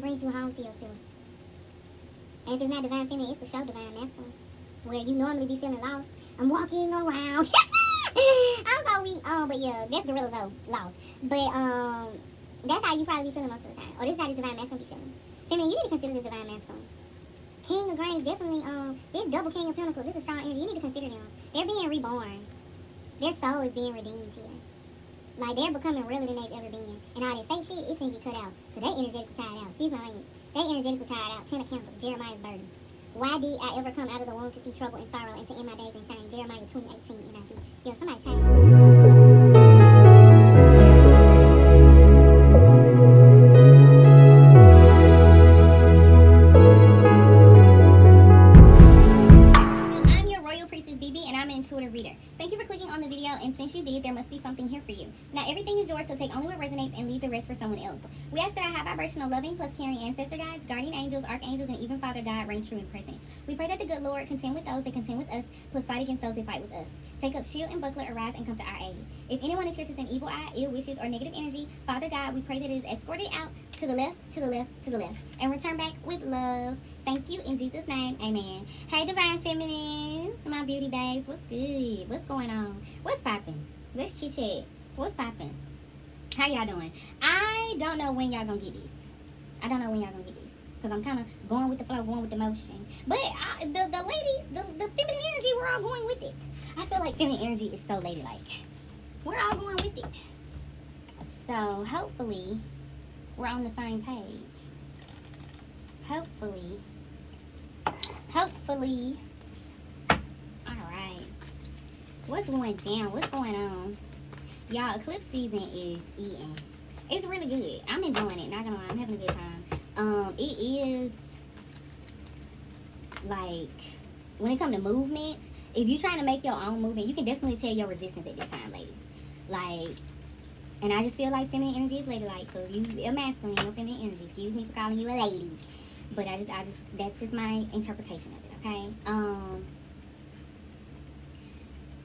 brings you home to yourself. And if it's not divine feminine, it's for sure divine masculine. Where you normally be feeling lost. I'm walking around. I'm so weak. But yeah, that's Gorilla Zoe, lost. But that's how you probably be feeling most of the time. Or this is how this divine masculine be feeling. Feminine, you need to consider this divine masculine. King of Grains, definitely, this double King of Pentacles, this is strong energy. You need to consider them. They're being reborn. Their soul is being redeemed here. Like, they're becoming realer than they've ever been. And all that fake shit, it's gonna get cut out. So they energetically tired out. Excuse my language. They energetically tired out. 10 of Candles, Jeremiah's burden. Why did I ever come out of the womb to see trouble and sorrow and to end my days in shame? Jeremiah 20:18 NIV. Yo, somebody type. Royal Priestess BB, and I'm an intuitive reader. Thank you for clicking on the video, and since you did, there must be something here for you. Now, everything is yours, so take only what resonates and leave the rest for someone else. We ask that our high vibrational, loving, plus caring ancestor guides, guardian angels, archangels, and even Father God reign true and present. We pray that the good Lord contend with those that contend with us, plus fight against those that fight with us. Take up shield and buckler, arise and come to our aid. If anyone is here to send evil eye, ill wishes, or negative energy, Father God, we pray that it is escorted out to the left, to the left, to the left, and return back with love. Thank you in Jesus' name, amen. Hey, divine feminines, my beauty babes, what's good? What's going on? What's popping? Let's chit chat. What's popping? How y'all doing? I don't know when y'all gonna get this. I don't know when y'all gonna get this, because I'm kind of going with the flow, going with the motion. But the ladies, the feminine energy, we're all going with it. I feel like feminine energy is so ladylike. We're all going with it. So hopefully we're on the same page. Hopefully. All right. What's going down? What's going on? Y'all, eclipse season is eating. It's really good. I'm enjoying it. Not gonna lie, I'm having a good time. It is like, when it comes to movement, if you're trying to make your own movement, you can definitely tell your resistance at this time, ladies. Like, and I just feel like feminine energy is ladylike. So if you're masculine, you're feminine energy. Excuse me for calling you a lady. But I just, that's just my interpretation of it, okay?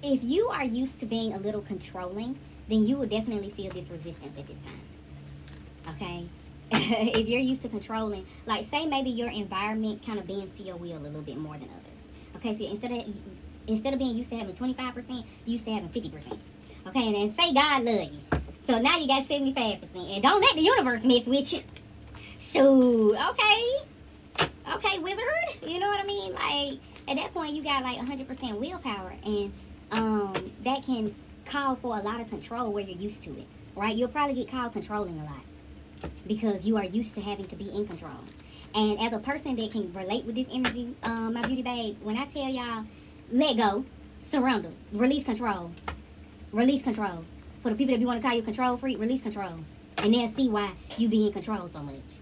If you are used to being a little controlling, then you will definitely feel this resistance at this time, okay? If you're used to controlling, like, say maybe your environment kind of bends to your will a little bit more than others, okay? So instead of being used to having 25%, you used to having 50%, okay? And then say God love you. So now you got 75%, and don't let the universe mess with you. Shoot, okay, wizard, you know what I mean? Like, at that point, you got like 100% willpower, and that can call for a lot of control where you're used to it, right? You'll probably get called controlling a lot because you are used to having to be in control. And as a person that can relate with this energy, my beauty babes, when I tell y'all, let go, surrender, release control. For the people that be want to call you control freak, release control, and they'll see why you be in control so much.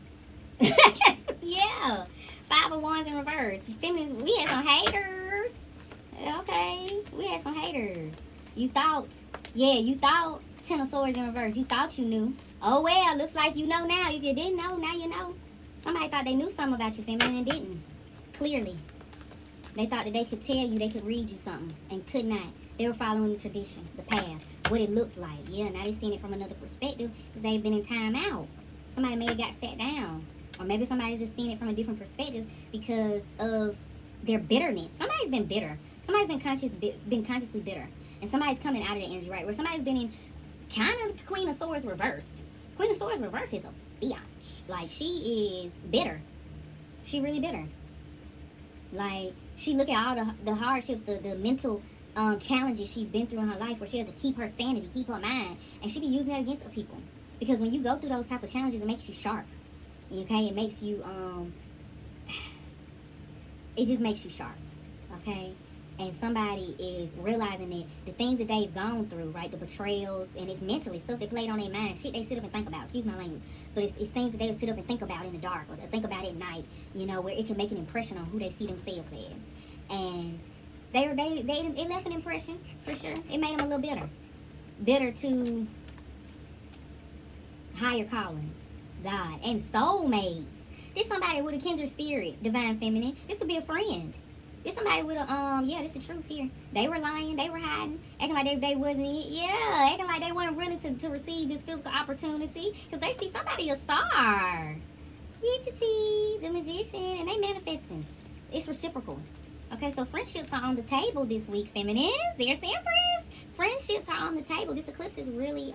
Yeah. 5 of Wands in reverse. Feminists, we had some haters. Okay, we had some haters. You thought 10 of Swords in reverse. You thought you knew. Oh well, looks like you know now. If you didn't know, now you know. Somebody thought they knew something about you, feminine, and didn't. Clearly. They thought that they could tell you, they could read you something, and could not. They were following the tradition, the path, what it looked like. Yeah, now they're seeing it from another perspective because they've been in time out. Somebody may have got sat down. Or maybe somebody's just seeing it from a different perspective because of their bitterness. Somebody's been bitter. Somebody's been consciously bitter. And somebody's coming out of that energy, right? Where somebody's been in kind of Queen of Swords reversed. Queen of Swords reversed is a biatch. Like, she is bitter. She really bitter. Like, she look at all the hardships, the mental challenges she's been through in her life, where she has to keep her sanity, keep her mind. And she be using that against the people. Because when you go through those type of challenges, it makes you sharp. Okay, it makes you, it just makes you sharp, okay? And somebody is realizing that the things that they've gone through, right, the betrayals, and it's mentally stuff they played on their mind, shit they sit up and think about, excuse my language, but it's things that they sit up and think about in the dark, or think about at night, you know, where it can make an impression on who they see themselves as. And it left an impression, for sure. It made them a little bitter to higher callings. God, and soulmates. This somebody with a kindred spirit, divine feminine. This could be a friend. This somebody with a, this is the truth here. They were lying, they were hiding, acting like they wasn't it. Yeah, acting like they weren't willing to receive this physical opportunity because they see somebody a star. Yee-tee-tee, the Magician, and they manifesting. It's reciprocal. Okay, so friendships are on the table this week, feminines. There's the Empress. Friendships are on the table. This eclipse is really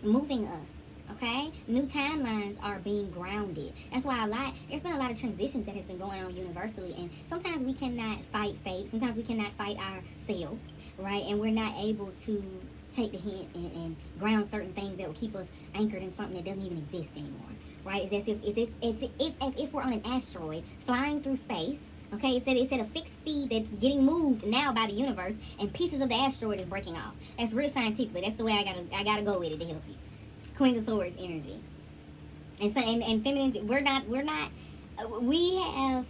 moving us. Okay, new timelines are being grounded. That's why there's been a lot of transitions that has been going on universally, and sometimes we cannot fight fate. Sometimes we cannot fight ourselves, right? And we're not able to take the hint and ground certain things that will keep us anchored in something that doesn't even exist anymore, right? It's as if we're on an asteroid flying through space. Okay, it's at a fixed speed that's getting moved now by the universe, and pieces of the asteroid is breaking off. That's real scientific, but that's the way I gotta go with it to help you. Queen of Swords energy. And so and feminines, we have,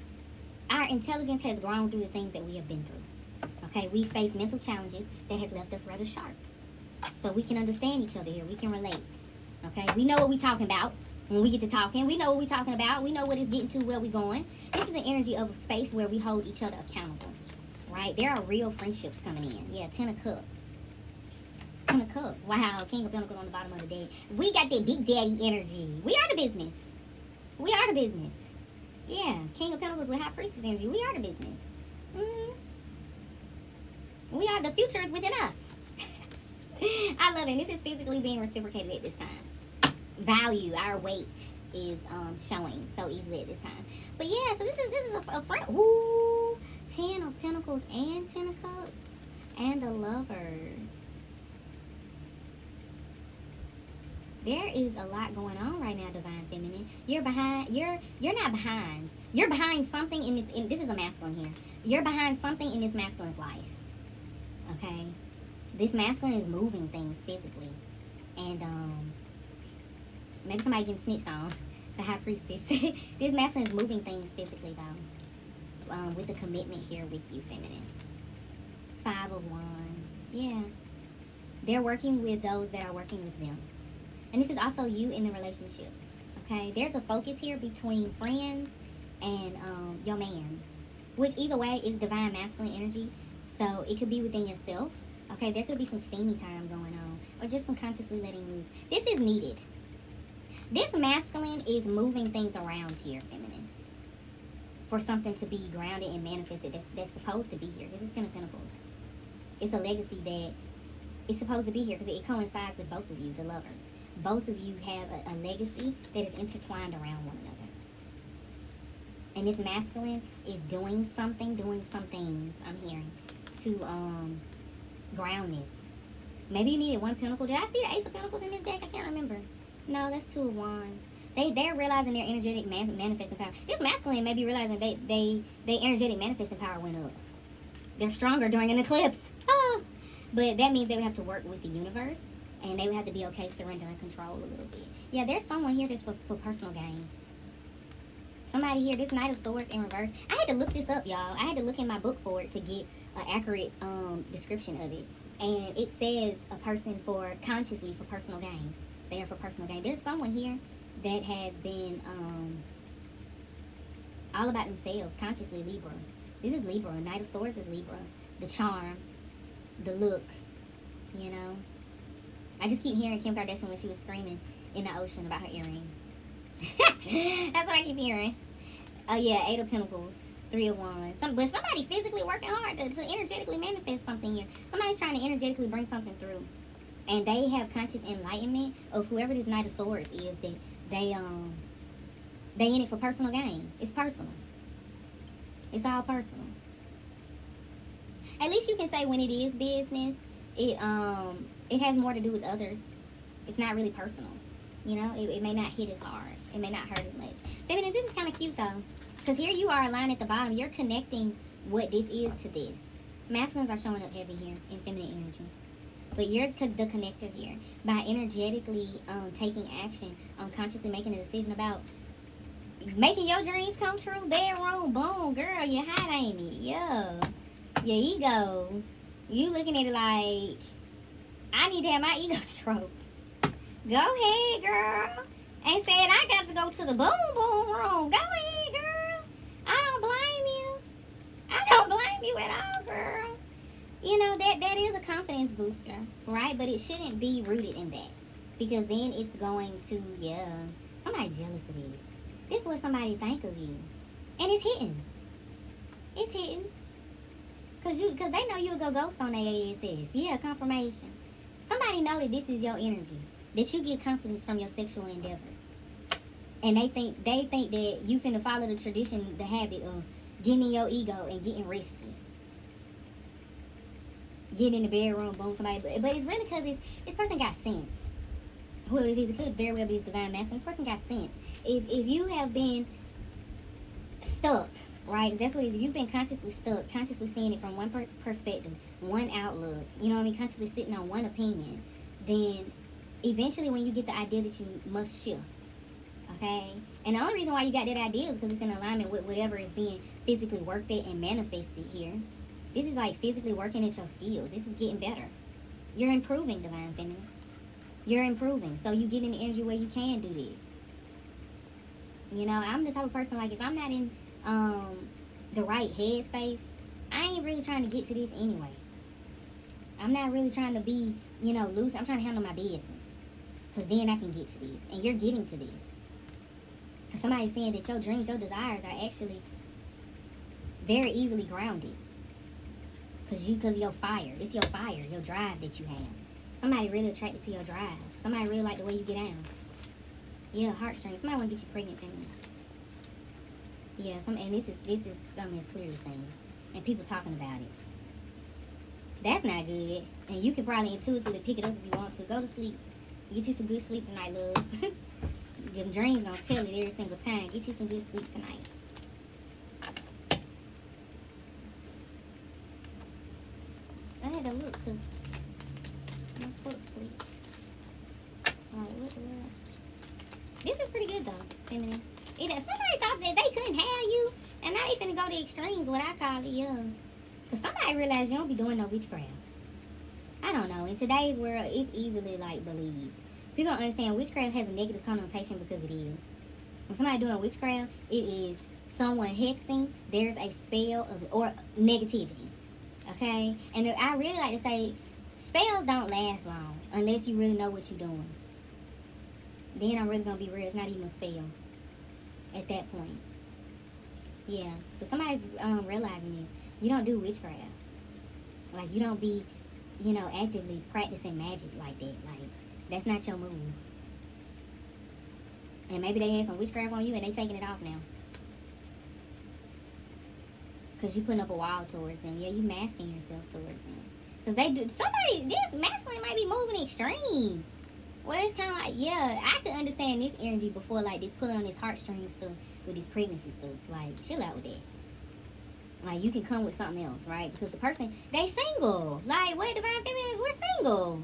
our intelligence has grown through the things that we have been through. Okay, we face mental challenges that has left us rather sharp. So we can understand each other here. We can relate. Okay, we know what we're talking about when we get to talking. We know what we're talking about. We know what it's getting to, where we're going. This is the energy of a space where we hold each other accountable. Right? There are real friendships coming in. Yeah, 10 of Cups. 10 of Cups. Wow, King of Pentacles on the bottom of the deck. We got that big daddy energy. We are the business. We are the business. Yeah, King of Pentacles with High Priestess energy. We are the business. We are, the future is within us. I love it. This is physically being reciprocated at this time. Value, our weight is showing so easily at this time. But yeah, so this is a friend. Ooh, 10 of Pentacles and 10 of Cups and the Lovers. There is a lot going on right now, Divine Feminine. You're behind. You're not behind. You're behind something in this. This is a masculine here. You're behind something in this masculine's life. Okay, this masculine is moving things physically, and maybe somebody getting snitched on. The High Priestess. This masculine is moving things physically though. With the commitment here with you, feminine. 5 of Wands. Yeah, they're working with those that are working with them. And this is also you in the relationship, okay? There's a focus here between friends and your mans, which either way is divine masculine energy. So it could be within yourself, okay? There could be some steamy time going on, or just some consciously letting loose. This is needed. This masculine is moving things around here, feminine, for something to be grounded and manifested that's supposed to be here. This is 10 of Pentacles. It's a legacy that is supposed to be here because it coincides with both of you, the lovers. Both of you have a legacy that is intertwined around one another. And this masculine is doing some things, I'm hearing, to ground this. Maybe you needed 1 Pentacle. Did I see the Ace of Pentacles in this deck? I can't remember. No, that's 2 of Wands. They're realizing their energetic manifesting power. This masculine may be realizing they energetic manifesting power went up. They're stronger during an eclipse. But that means they would have to work with the universe. And they would have to be okay surrendering control a little bit. Yeah, there's someone here that's for personal gain. Somebody here, this Knight of Swords in reverse. I had to look this up, y'all. I had to look in my book for it to get an accurate description of it. And it says a person consciously for personal gain. They are for personal gain. There's someone here that has been all about themselves, consciously Libra. This is Libra. Knight of Swords is Libra. The charm, the look, you know. I just keep hearing Kim Kardashian when she was screaming in the ocean about her earring. That's what I keep hearing. Yeah, 8 of Pentacles, 3 of Wands. But somebody physically working hard to energetically manifest something here. Somebody's trying to energetically bring something through. And they have conscious enlightenment of whoever this Knight of Swords is, that they in it for personal gain. It's personal. It's all personal. At least you can say when it is business, it has more to do with others. It's not really personal. You know, it may not hit as hard. It may not hurt as much. Feminines, this is kind of cute though. Because here you are aligned at the bottom. You're connecting what this is to this. Masculines are showing up heavy here in feminine energy. But you're the connector here. By energetically taking action, consciously making a decision about making your dreams come true. Bedroom, boom, girl, you hot, ain't it? Yeah. Your ego. You looking at it like, I need to have my ego stroked. Go ahead, girl. And said, I got to go to the boom boom room. Go ahead, girl. I don't blame you. I don't blame you at all, girl. You know, that is a confidence booster, right? But it shouldn't be rooted in that. Because then it's going to, somebody jealous of this. This is what somebody think of you. And it's hitting. It's hitting. Cause they know you'll go ghost on their ass. Yeah, confirmation. Somebody know that this is your energy. That you get confidence from your sexual endeavors. And they think that you finna follow the tradition, the habit of getting in your ego and getting risky. Getting in the bedroom, boom, somebody. But it's really because this person got sense. Whoever this is, it could very well be this divine masculine. This person got sense. If you have been stuck, right? That's what it is. If you've been consciously stuck, consciously seeing it from one perspective, one outlook, you know what I mean? Consciously sitting on one opinion, then eventually when you get the idea that you must shift, okay? And the only reason why you got that idea is because it's in alignment with whatever is being physically worked at and manifested here. This is like physically working at your skills. This is getting better. You're improving, Divine Feminine. You're improving. So you get in the energy where you can do this. You know, I'm the type of person, like, if I'm not in the right headspace, I ain't really trying to get to this anyway. I'm not really trying to be, you know, loose. I'm trying to handle my business. Because then I can get to this. And you're getting to this. Because somebody's saying that your dreams, your desires are actually very easily grounded. Because of your fire. It's your fire, your drive that you have. Somebody really attracted to your drive. Somebody really like the way you get down. Yeah, heartstrings. Somebody want to get you pregnant, feminine. Yeah, and this is something that's clearly seen. And people talking about it. That's not good. And you can probably intuitively pick it up if you want to. Go to sleep. Get you some good sleep tonight, love. Them dreams gonna tell it every single time. Get you some good sleep tonight. I had to look because my foot sleep. Alright, what the world? This is pretty good though, feminine. Somebody thought that they couldn't have you, and now they finna go to extremes, what I call it, yeah. Because somebody realized you don't be doing no witchcraft. I don't know. In today's world, it's easily, like, believed. People don't understand witchcraft has a negative connotation because it is. When somebody doing witchcraft, it is someone hexing. There's a spell or negativity. Okay? And I really like to say, spells don't last long unless you really know what you're doing. Then I'm really going to be real. It's not even a spell at that point. Yeah. But somebody's realizing this. You don't do witchcraft. Like, you don't be, you know, actively practicing magic like that. Like, that's not your move. And maybe they had some witchcraft on you and they taking it off now. Because you putting up a wall towards them. Yeah, you masking yourself towards them. Because they do, this masculine might be moving extreme. Well, it's kind of like, yeah, I could understand this energy before, like, this pulling on this heartstring stuff with this pregnancy stuff. Like, chill out with that. Like, you can come with something else, right? Because the person, they single. Like, what, Divine Feminine, we're single.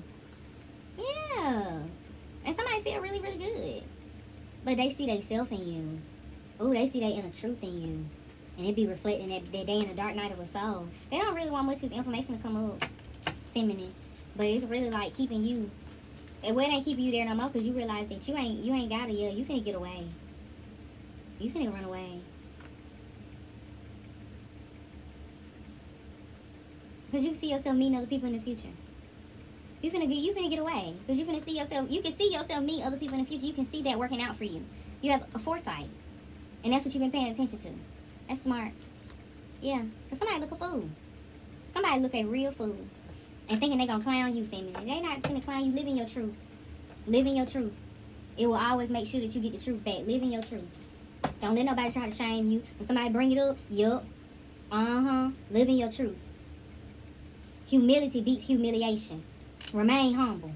Yeah. And somebody feel really, really good. But they see they self in you. Oh, they see they inner truth in you. And it be reflecting that they in the dark night of a soul. They don't really want much of this information to come up, feminine. But it's really like keeping you. And well, it ain't keeping you there no more because you realize that you ain't got it yet. You finna get away. You finna run away. Because you see yourself meeting other people in the future. You finna get away. Because you finna see yourself, you can see yourself meet other people in the future. You can see that working out for you. You have a foresight. And that's what you've been paying attention to. That's smart. Yeah. Because somebody look a fool. Somebody look a real fool. And thinking they gonna clown you, feminine. They not gonna clown you. Living your truth. Living your truth. It will always make sure that you get the truth back. Living your truth. Don't let nobody try to shame you. When somebody bring it up, yup. Living your truth. Humility beats humiliation. Remain humble.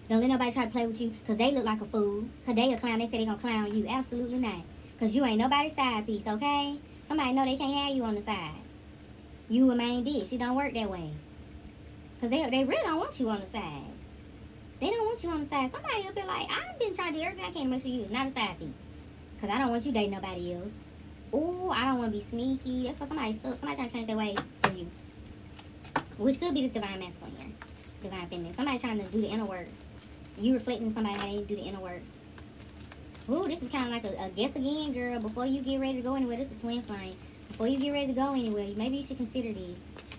Don't let nobody try to play with you because they look like a fool. Because they a clown. They say they gonna clown you. Absolutely not. Because you ain't nobody's side piece, okay? Somebody know they can't have you on the side. You a main dish. It don't work that way. Because they really don't want you on the side. They don't want you on the side. Somebody up there like, I've been trying to do everything I can to make sure you're not a side piece. Because I don't want you dating nobody else. Oh, I don't want to be sneaky. That's why somebody's stuck. Somebody trying to change their ways for you. Which could be this divine masculine here. Divine feminine. Somebody trying to do the inner work. You reflecting somebody how they do the inner work. Ooh, this is kind of like a guess again, girl. Before you get ready to go anywhere, this is twin flame. Before you get ready to go anywhere, maybe you should consider this.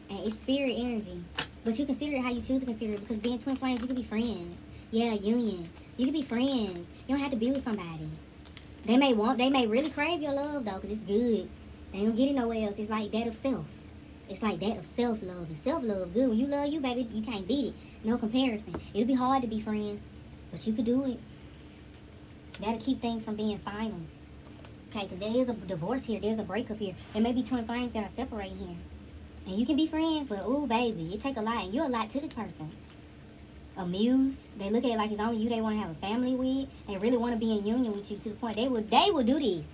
And it's spirit energy. But you consider it how you choose to consider it. Because being twin flames, you can be friends. Yeah, union. You can be friends. You don't have to be with somebody. They may really crave your love though, because it's good. They ain't gonna get it nowhere else. It's like that of self. It's like that of self-love. And self-love good. When you love you, baby, you can't beat it. No comparison. It'll be hard to be friends, but you could do it. That'll keep things from being final. Okay, because there is a divorce here. There's a breakup here. There may be twin flames that are separating here. And you can be friends, but ooh, baby, it take a lot. And you're a lot to this person. A muse. They look at it like it's only you they want to have a family with. They really want to be in union with you to the point they will do this.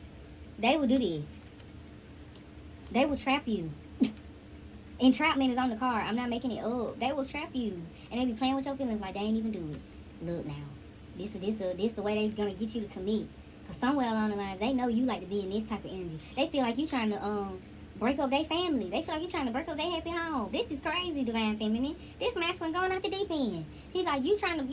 They will do this. They will trap you. Entrapment is on the card. I'm not making it up. They will trap you. And they be playing with your feelings like they ain't even do it. Look now. This the way they gonna get you to commit. Cause somewhere along the lines, they know you like to be in this type of energy. They feel like you trying to break up their family. They feel like you trying to break up their happy home. This is crazy, divine feminine. This masculine going out the deep end. He's like, you trying to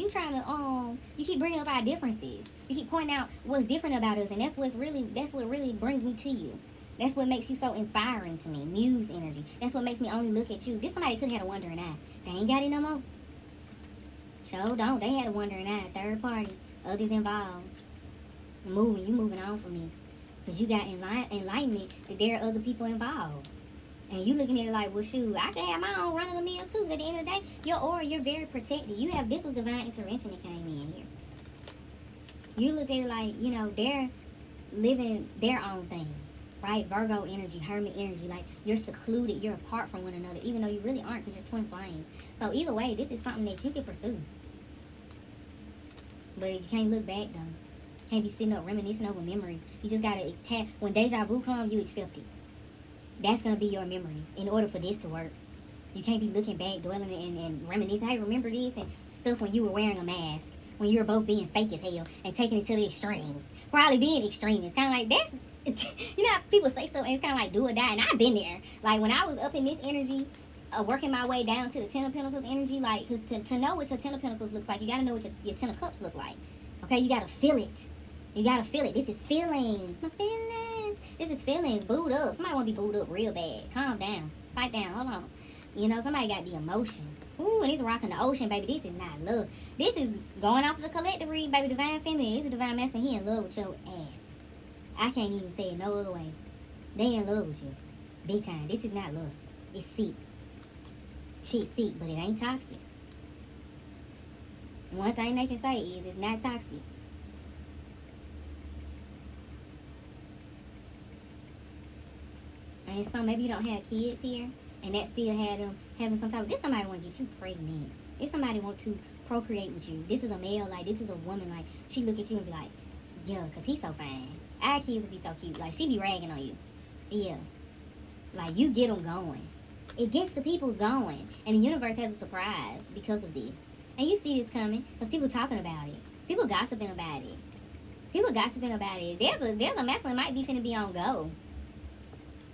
you keep bringing up our differences. You keep pointing out what's different about us, and that's what really brings me to you. That's what makes you so inspiring to me. Muse energy. That's what makes me only look at you. This somebody could have had a wandering eye. They ain't got it no more. Sure don't. They had a wandering eye. Third party. Others involved. You moving on from this. Because you got enlightenment that there are other people involved. And you looking at it like, well, shoot, I can have my own run of the mill too. At the end of the day, your aura, you're very protected. This was divine intervention that came in here. You look at it like, they're living their own thing. Right? Virgo energy, hermit energy, like you're secluded, you're apart from one another, even though you really aren't because you're twin flames. So either way, this is something that you can pursue. But you can't look back though. You can't be sitting up reminiscing over memories. You just gotta when deja vu comes, you accept it. That's gonna be your memories in order for this to work. You can't be looking back, dwelling and reminiscing. Hey, remember this and stuff when you were wearing a mask, when you were both being fake as hell and taking it to the extremes. Probably being extreme. It's kind of like that's. How people say stuff and it's kind of like do or die, and I've been there. Like when I was up in this energy, working my way down to the Ten of Pentacles energy, like because to know what your Ten of Pentacles looks like, you got to know what your Ten of Cups look like. Okay, you got to feel it. You got to feel it. This is feelings. My feelings. This is feelings. Booed up. Somebody want to be booed up real bad. Calm down. Fight down. Hold on. Somebody got the emotions. Ooh, and it's rocking the ocean, baby. This is not love. This is going off the collective read, baby. Divine feminine. It's a divine masculine. He in love with your ass. I can't even say it no other way. They in love with you. Big time. This is not lust. It's seek. Shit seek, but it ain't toxic. One thing they can say is it's not toxic. And so maybe you don't have kids here, and that still had them having some type of, this somebody want to get you pregnant. This somebody want to procreate with you. This is a male, like this is a woman, like she look at you and be like, yeah, because he's so fine. Our kids would be so cute. Like, she be ragging on you. Yeah. Like, you get them going. It gets the people's going. And the universe has a surprise because of this. And you see this coming because people talking about it. People gossiping about it. There's a masculine might be finna be on go.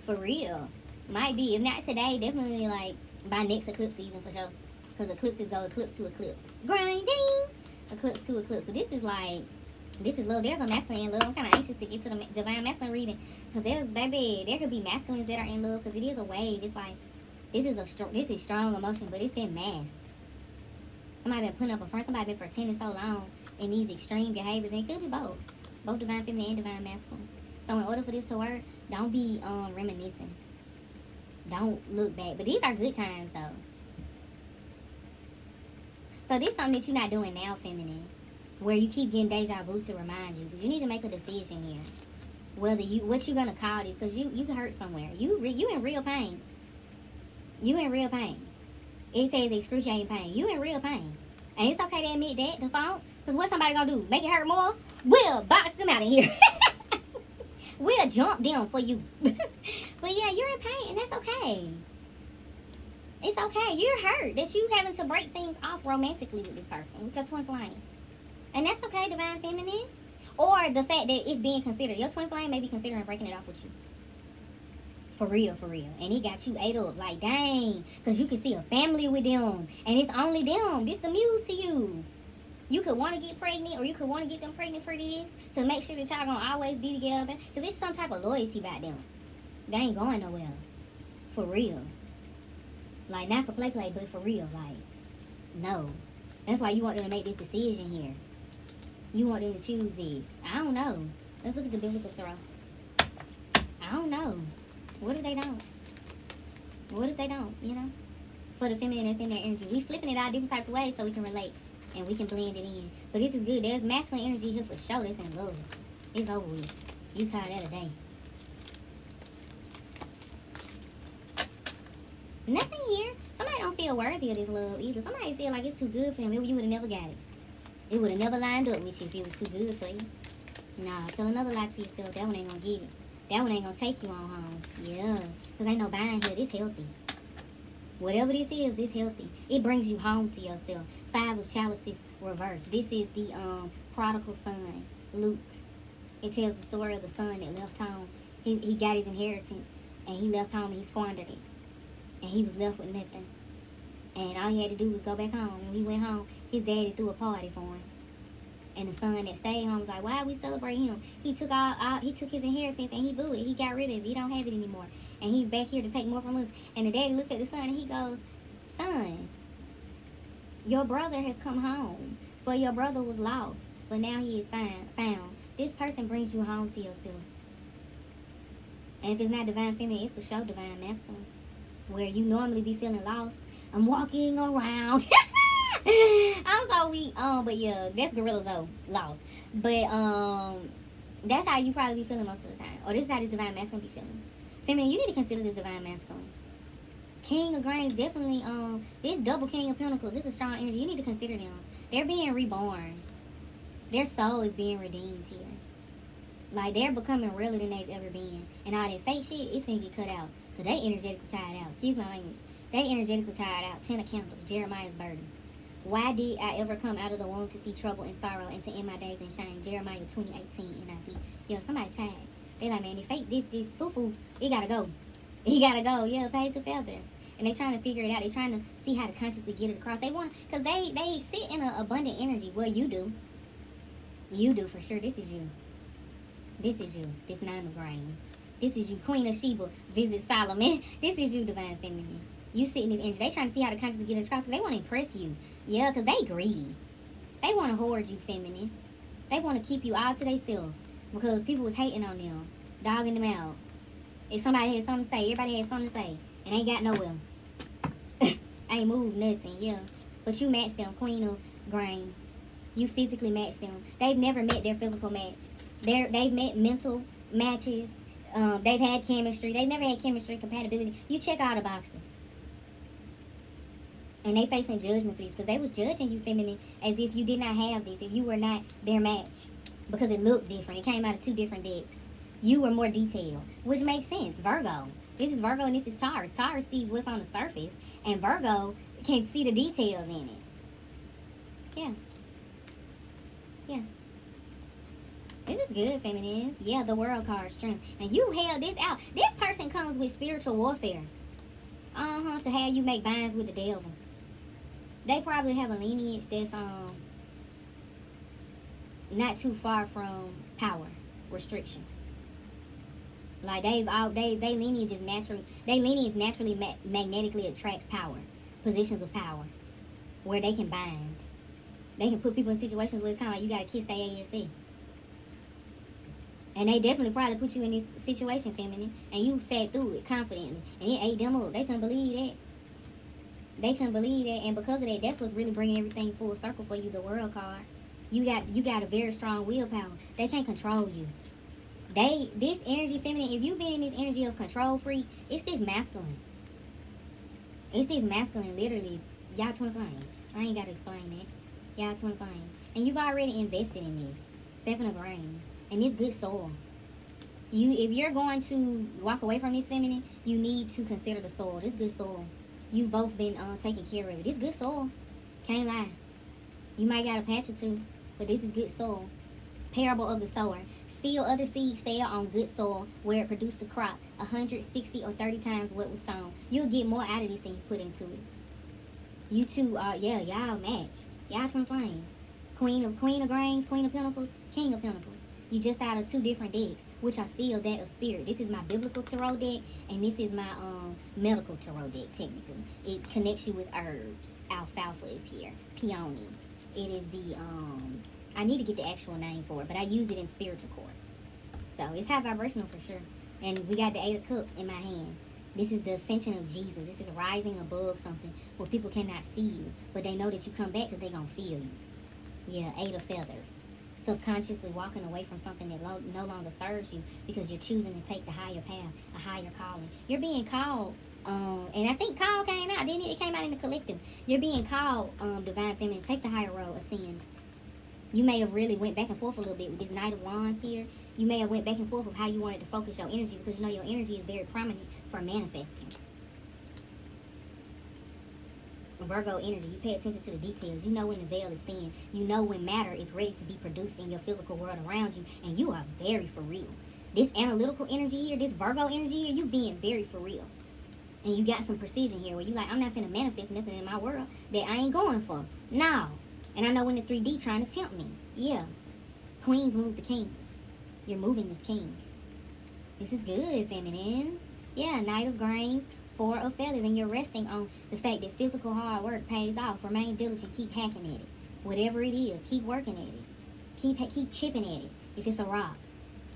For real. Might be. If not today, definitely, like, by next eclipse season for sure. Because eclipses go eclipse to eclipse. Grinding! Eclipse to eclipse. But this is like... This is love. There's a masculine in love. I'm kind of anxious to get to the divine masculine reading because there could be masculines that are in love because it is a wave. It's like this is strong emotion, but it's been masked. Somebody been putting up a front. Somebody been pretending so long in these extreme behaviors, and it could be both divine feminine and divine masculine. So in order for this to work, don't be reminiscing. Don't look back. But these are good times though. So this is something that you're not doing now, feminine. Where you keep getting deja vu to remind you, because you need to make a decision here. Whether what you gonna call this, because you hurt somewhere. You in real pain. You in real pain. It says excruciating pain. You in real pain, and it's okay to admit that. The fault, because what somebody gonna do? Make it hurt more? We'll box them out of here. We'll jump them for you. But yeah, you're in pain, and that's okay. It's okay. You're hurt that you having to break things off romantically with this person, with your twin flame. And that's okay, divine feminine. Or the fact that it's being considered. Your twin flame may be considering breaking it off with you. For real, for real. And it got you ate up. Like, dang. Because you can see a family with them. And it's only them. This the muse to you. You could want to get pregnant. Or you could want to get them pregnant for this. To make sure that y'all going to always be together. Because it's some type of loyalty about them. They ain't going nowhere. For real. Like, not for play, but for real. Like, no. That's why you want them to make this decision here. You want them to choose this. I don't know. Let's look at the biblical tarot. I don't know. What if they don't? What if they don't, you know? For the feminine that's in their energy. We flipping it out different types of ways so we can relate. And we can blend it in. But this is good. There's masculine energy here for sure that's in love. It's over with. You call that a day. Nothing here. Somebody don't feel worthy of this love either. Somebody feel like it's too good for them. You would have never got it. It would have never lined up with you if it was too good for you. Nah, tell another lie to yourself. That one ain't gonna get it. That one ain't gonna take you on home. Yeah. Because ain't no buying here. This healthy. Whatever this is, this healthy. It brings you home to yourself. 5 of chalices reverse. This is the prodigal son, Luke. It tells the story of the son that left home. He got his inheritance. And he left home and he squandered it. And he was left with nothing. And all he had to do was go back home. And when he went home, his daddy threw a party for him. And the son that stayed home was like, why we celebrate him? He took he took his inheritance and he blew it. He got rid of it. He don't have it anymore. And he's back here to take more from us. And the daddy looks at the son and he goes, son, your brother has come home. For your brother was lost, but now he is found. This person brings you home to yourself. And if it's not divine feminine, it's for sure divine masculine. Where you normally be feeling lost. I'm walking around. I'm so weak. But yeah, that's Gorilla Zoe, lost. But that's how you probably be feeling most of the time. Or this is how this divine masculine be feeling. Feminine, you need to consider this divine masculine. King of Grains, definitely, this double King of Pentacles, this is strong energy. You need to consider them. They're being reborn. Their soul is being redeemed here. Like, they're becoming realer than they've ever been. And all that fake shit, it's gonna get cut out. Because they energetically tired out. Excuse my language. They energetically tired out. 10 of Candles, Jeremiah's burden. Why did I ever come out of the womb to see trouble and sorrow and to end my days in shame? Jeremiah 20:18 NIV. Yo, somebody tired. They like, man, the fake, this foo-foo, it gotta go. It gotta go. Yeah, page of feathers. And they trying to figure it out. They trying to see how to consciously get it across. They want, because they sit in an abundant energy. Well, you do. You do, for sure. This is you. This is you. This 9 of Grains. This is you. Queen of Sheba. Visit Solomon. This is you, divine feminine. You sit in this energy. They trying to see how to consciously get it across because they want to impress you. Yeah, because they greedy. They want to hoard you, feminine. They want to keep you all to themselves because people was hating on them, dogging them out. If somebody had something to say, everybody had something to say, and ain't got nowhere. Ain't moved nothing, yeah. But you match them, Queen of Grains. You physically match them. They've never met their physical match. They've met mental matches. They've had chemistry. They've never had chemistry compatibility. You check all the boxes. And they facing judgment for this because they was judging you, feminine, as if you did not have this, if you were not their match. Because it looked different. It came out of 2 different decks. You were more detailed, which makes sense. Virgo. This is Virgo and this is Taurus. Taurus sees what's on the surface, and Virgo can see the details in it. Yeah. Yeah. This is good, feminines. Yeah, the World card, strength. And you held this out. This person comes with spiritual warfare. To have you make binds with the devil. They probably have a lineage that's not too far from power restriction. Like they lineage is naturally, magnetically attracts power, positions of power, where they can bind. They can put people in situations where it's kind of like you gotta kiss their ass. And they definitely probably put you in this situation, feminine, and you sat through it confidently, and it ate them up. They couldn't believe that. They couldn't believe that, and because of that, that's what's really bringing everything full circle for you. The World card. You got a very strong willpower. They can't control you. This energy, feminine, if you've been in this energy of control freak, it's this masculine. It's this masculine, literally. Y'all twin flames. I ain't got to explain that. Y'all twin flames. And you've already invested in this. 7 of Reigns. And it's good soil. If you're going to walk away from this, feminine, you need to consider the soil. This good soil. You've both been taking care of it. This good soil. Can't lie. You might got a patch or 2, but this is good soil. Parable of the sower. Still other seed fell on good soil where it produced a crop 160 or 30 times what was sown. You'll get more out of this than you put into it. You two are, y'all match. Y'all twin flames. Queen of Grains, Queen of Pentacles, King of Pentacles. You just out of 2 different decks, which are still that of spirit. This is my biblical tarot deck, and this is my medical tarot deck, technically. It connects you with herbs. Alfalfa is here. Peony. It is the, I need to get the actual name for it, but I use it in spiritual court. So it's high vibrational for sure. And we got the Eight of Cups in my hand. This is the ascension of Jesus. This is rising above something where people cannot see you, but they know that you come back because they're going to feel you. Yeah, Eight of Feathers. Subconsciously walking away from something that no longer serves you because you're choosing to take the higher path, a higher calling. You're being called, and I think call came out, didn't it? It came out in the collective. You're being called, Divine Feminine, take the higher road, ascend. You may have really went back and forth a little bit with this Knight of Wands here. You may have went back and forth with how you wanted to focus your energy because you know your energy is very prominent for manifesting. Virgo energy, you pay attention to the details. You know when the veil is thin. You know when matter is ready to be produced in your physical world around you. And you are very for real. This analytical energy here, this Virgo energy here, you being very for real. And you got some precision here where you like, I'm not finna manifest nothing in my world that I ain't going for. No. And I know when the 3D trying to tempt me. Yeah. Queens move the kings. You're moving this king. This is good, feminines. Yeah, Knight of Grains, Four of Feathers. And you're resting on the fact that physical hard work pays off. Remain diligent. Keep hacking at it. Whatever it is, keep working at it. Keep chipping at it. If it's a rock.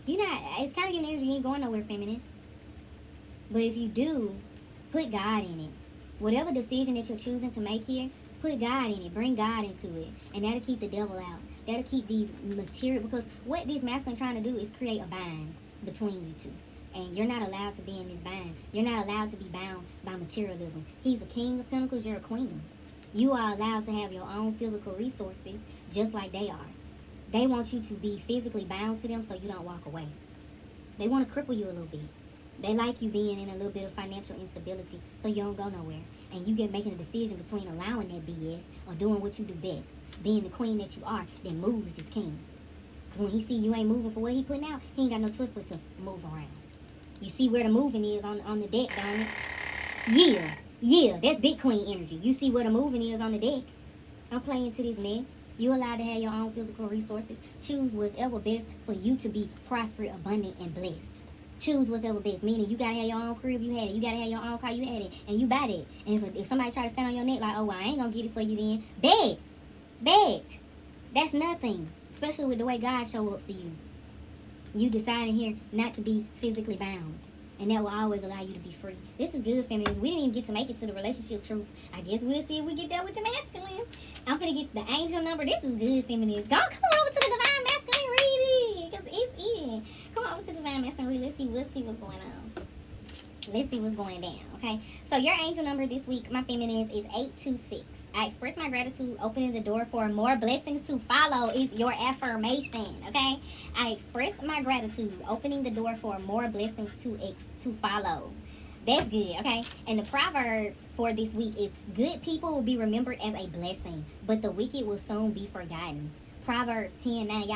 It's kind of giving energy. You ain't going nowhere, feminine. But if you do, put God in it. Whatever decision that you're choosing to make here, put God in it. Bring God into it. And that'll keep the devil out. That'll keep these material, because what this masculine trying to do is create a bind between you two. And you're not allowed to be in this bind. You're not allowed to be bound by materialism. He's a king of pentacles. You're a queen. You are allowed to have your own physical resources just like they are. They want you to be physically bound to them so you don't walk away. They want to cripple you a little bit. They like you being in a little bit of financial instability so you don't go nowhere. And you get making a decision between allowing that BS or doing what you do best. Being the queen that you are, that moves this king. Because when he see you ain't moving for what he putting out, he ain't got no choice but to move around. You see where the moving is on the deck, don't it? Yeah, that's big queen energy. You see where the moving is on the deck. Don't play into this mess. You allowed to have your own physical resources. Choose what's ever best for you to be prosperous, abundant, and blessed. Choose what's ever best. Meaning you gotta have your own crib, you had it. You gotta have your own car, you had it. And you buy it. And if somebody try to stand on your neck like, oh, well, I ain't gonna get it for you then. Bet. That's nothing. Especially with the way God show up for you. You deciding here not to be physically bound. And that will always allow you to be free. This is good, feminists. We didn't even get to make it to the relationship truths. I guess we'll see if we get there with the masculines. I'm gonna get the angel number. This is good, feminists. Come on over to the divine masculine reading. Because it's in. Come on over to the divine masculine reading. Let's see what's going on. Let's see what's going down, okay? So your angel number this week, my feminines, is 826. I express my gratitude, opening the door for more blessings to follow is your affirmation, okay? I express my gratitude, opening the door for more blessings to follow. That's good, okay? And the proverbs for this week is, good people will be remembered as a blessing, but the wicked will soon be forgotten. Proverbs 10:9.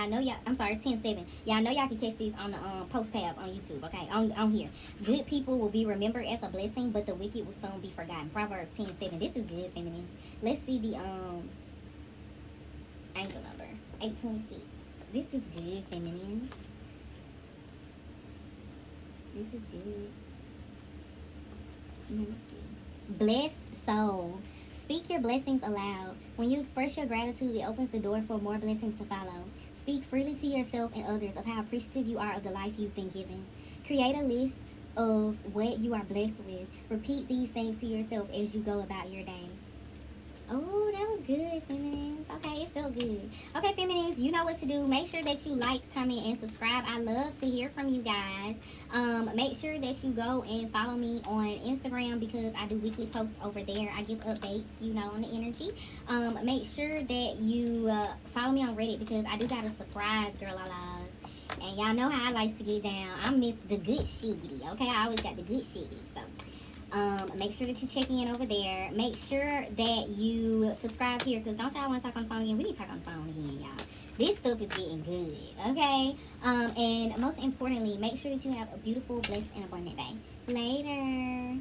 It's 10:7. Y'all know y'all can catch these on the post tabs on YouTube, okay? On here. Good people will be remembered as a blessing, but the wicked will soon be forgotten. Proverbs 10:7. This is good, feminine. Let's see the angel number. 826. This is good, feminine. This is good. Let me see. Blessed soul. Speak your blessings aloud. When you express your gratitude, it opens the door for more blessings to follow. Speak freely to yourself and others of how appreciative you are of the life you've been given. Create a list of what you are blessed with. Repeat these things to yourself as you go about your day. Oh, that was good, feminines. Okay, it felt good. Okay, feminines, you know what to do. Make sure that you like, comment, and subscribe. I love to hear from you guys. Make sure that you go and follow me on Instagram because I do weekly posts over there. I give updates, on the energy. Make sure that you follow me on Reddit because I do got a surprise, girl I love. And y'all know how I like to get down. I miss the good shiggity, okay? I always got the good shiggity, so... make sure that you check in over there. Make sure that you subscribe here because don't y'all want to talk on the phone again? We need to talk on the phone again, y'all. This stuff is getting good, okay? And most importantly, make sure that you have a beautiful, blessed, and abundant day. Later.